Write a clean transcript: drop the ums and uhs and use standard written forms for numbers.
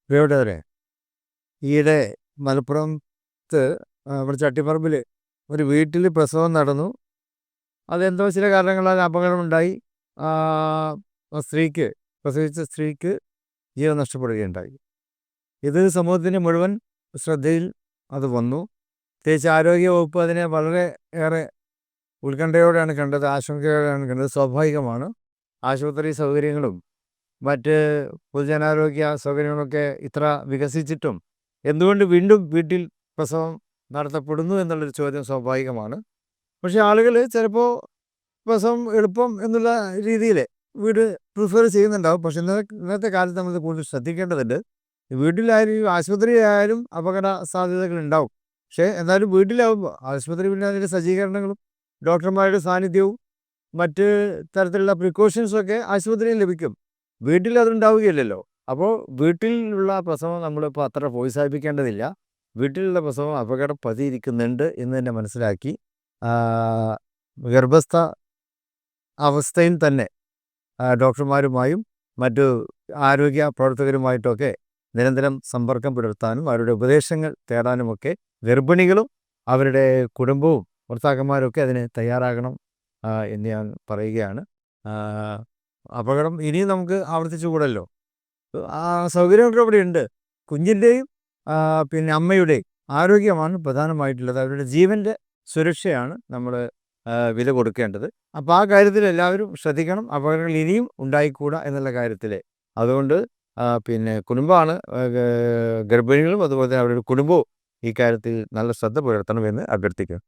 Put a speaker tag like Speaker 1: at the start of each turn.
Speaker 1: പ്രിയപ്പെട്ടവരെ, ഈയിടെ മലപ്പുറത്ത് ഇവിടെ ചട്ടിപ്പറമ്പിൽ ഒരു വീട്ടിൽ പ്രസവം നടന്നു. അതെന്തോ ചില കാരണങ്ങളാൽ അപകടമുണ്ടായി. ആ, പ്രസവിച്ച സ്ത്രീക്ക് ജീവൻ നഷ്ടപ്പെടുകയുണ്ടായി. ഇത് സമൂഹത്തിൻ്റെ മുഴുവൻ ശ്രദ്ധയിൽ അത് വന്നു. പ്രത്യേകിച്ച് ആരോഗ്യ വകുപ്പ് അതിനെ വളരെ ഏറെ ഉത്കണ്ഠയോടെയാണ് കണ്ടത്, ആശങ്കയോടെയാണ് കണ്ടത്. സ്വാഭാവികമാണ്. ആശുപത്രി സൗകര്യങ്ങളും മറ്റ് പൊതുജനാരോഗ്യ സൗകര്യങ്ങളൊക്കെ ഇത്ര വികസിച്ചിട്ടും എന്തുകൊണ്ട് വീണ്ടും വീട്ടിൽ പ്രസവം നടത്തപ്പെടുന്നു എന്നുള്ളൊരു ചോദ്യം സ്വാഭാവികമാണ്. പക്ഷേ ആളുകൾ ചിലപ്പോൾ പ്രസവം എളുപ്പം എന്നുള്ള രീതിയിൽ വീട് പ്രിഫർ ചെയ്യുന്നുണ്ടാവും. പക്ഷെ ഇന്നത്തെ കാലത്ത് നമ്മൾ കൂടുതൽ ശ്രദ്ധിക്കേണ്ടതുണ്ട്. വീട്ടിലായാലും ആശുപത്രിയിലായാലും അപകട സാധ്യതകളുണ്ടാവും. പക്ഷേ എന്നാലും വീട്ടിലാവുമ്പോൾ ആശുപത്രി പിന്നെ അതിൻ്റെ സജ്ജീകരണങ്ങളും ഡോക്ടർമാരുടെ സാന്നിധ്യവും മറ്റ് തരത്തിലുള്ള പ്രിക്കോഷൻസൊക്കെ ആശുപത്രിയിൽ ലഭിക്കും. വീട്ടിൽ അതുണ്ടാവുകയില്ലല്ലോ. അപ്പോൾ വീട്ടിലുള്ള പ്രസവം നമ്മളിപ്പോൾ അത്ര പ്രോത്സാഹിപ്പിക്കേണ്ടതില്ല. വീട്ടിലുള്ള പ്രസവം അപകടം പതിയിരിക്കുന്നുണ്ട് എന്ന് തന്നെ മനസ്സിലാക്കി ഗർഭസ്ഥ അവസ്ഥയിൽ തന്നെ ഡോക്ടർമാരുമായും മറ്റു ആരോഗ്യ പ്രവർത്തകരുമായിട്ടൊക്കെ നിരന്തരം സമ്പർക്കം പുലർത്താനും അവരുടെ ഉപദേശങ്ങൾ തേടാനുമൊക്കെ ഗർഭിണികളും അവരുടെ കുടുംബവും ഭർത്താക്കന്മാരൊക്കെ അതിന് തയ്യാറാകണം എന്ന് ഞാൻ പറയുകയാണ്. അപകടം ഇനിയും നമുക്ക് ആവർത്തിച്ചുകൂടല്ലോ. ആ സൗകര്യമൊക്കെ ഇവിടെ ഉണ്ട്. കുഞ്ഞിൻ്റെയും പിന്നെ അമ്മയുടെയും ആരോഗ്യമാണ് പ്രധാനമായിട്ടുള്ളത്. അവരുടെ ജീവൻ്റെ സുരക്ഷയാണ് നമ്മൾ വില കൊടുക്കേണ്ടത്. അപ്പോൾ ആ കാര്യത്തിൽ എല്ലാവരും ശ്രദ്ധിക്കണം. അപകടങ്ങൾ ഇനിയും ഉണ്ടായിക്കൂടാ എന്നുള്ള കാര്യത്തിൽ. അതുകൊണ്ട് പിന്നെ കുടുംബമാണ്, ഗർഭിണികളും അതുപോലെ തന്നെ അവരുടെ കുടുംബവും ഈ കാര്യത്തിൽ നല്ല ശ്രദ്ധ പുലർത്തണമെന്ന് അഭ്യർത്ഥിക്കുന്നു.